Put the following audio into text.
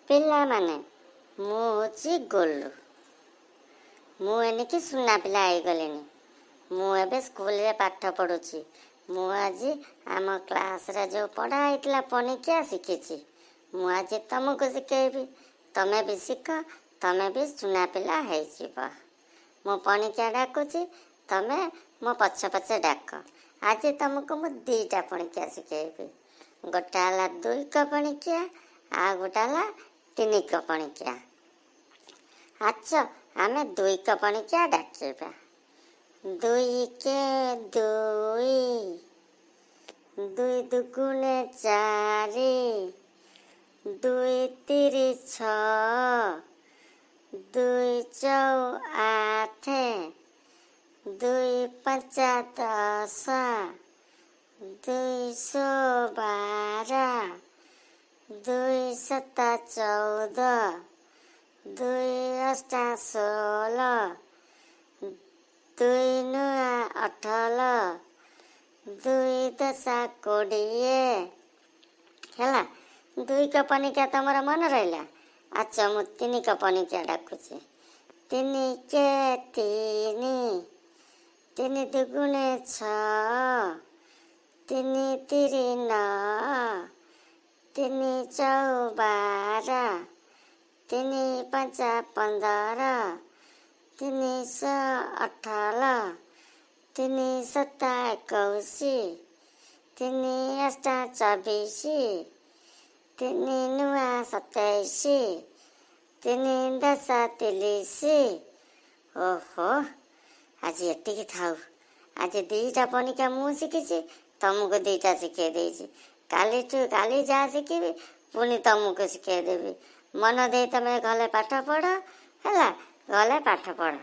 ପିଲାମାନେ ମୁଁ ହେଉଛି ଗୋଲୁ। ମୁଁ ଏଣିକି ସୁନା ପିଲା ହେଇଗଲିଣି। ମୁଁ ଏବେ ସ୍କୁଲରେ ପାଠ ପଢ଼ୁଛି। ମୁଁ ଆଜି ଆମ କ୍ଲାସରେ ଯେଉଁ ପଢ଼ା ହେଇଥିଲା ପଣିକିଆ ଶିଖିଛି। ମୁଁ ଆଜି ତମକୁ ଶିଖେଇବି। ତମେ ବି ଶିଖ, ତମେ ବି ସୁନା ପିଲା ହେଇଯିବ। ମୁଁ ପଣିକିଆ ଡାକୁଛି, ତମେ ମୋ ପଛେ ପଛେ ଡାକ। ଆଜି ତମକୁ ମୁଁ 2ଟା ପଣିକିଆ ଶିଖେଇବି। ଗୋଟେ ହେଲା 2କ ପଣିକିଆ, ଆଉ ଗୋଟେ ହେଲା 3କ ପଣିକିଆ। ଆଚ୍ଛା, ଆମେ 2କ ପଣିକିଆ ଡାକିବା। 2କେ 2, 2 ଦୁଗୁଣେ 4, 2 ତିରି 6, 2 ଚଉ 8, 2 ପଞ୍ଚା 10, 2 ଶୋ 12, 2 ସତା 14, 2 ଅଷ୍ଟା 16, 2 ନୂଆ 18, 2 ଦଶା 20। ହେଲା, 2କ ପଣିକିଆ ତମର ମନେ ରହିଲା। ଆଚ୍ଛା, ମୁଁ 3କ ପଣିକିଆ ଡାକୁଛି। 3କେ 3, 3 ଦୁଗୁଣେ 6, 3 ତିରି 9, 3 ଚଉ 12, 3 ପଞ୍ଚା 15, 3 ଶୋ 18, 3 ସତା 21, 3 ଅଷ୍ଟା 24, 3 ନୂଆ 27, 3 ଦଶା 30। ଓହୋ, ଆଜି ଏତିକି ଥାଉ। ଆଜି 2ଟା ପଣିକିଆ ମୁଁ ଶିଖିଛି, ତମକୁ 2ଟା ଶିଖେଇ ଦେଇଛି। କାଲି ଯାହା ଶିଖିବି ପୁଣି ତମକୁ ଶିଖେଇ ଦେବି। ମନ ଦେଇ ତମେ ଗଲେ ପାଠ ପଢ଼। ହେଲା, ଗଲେ ପାଠ ପଢ଼।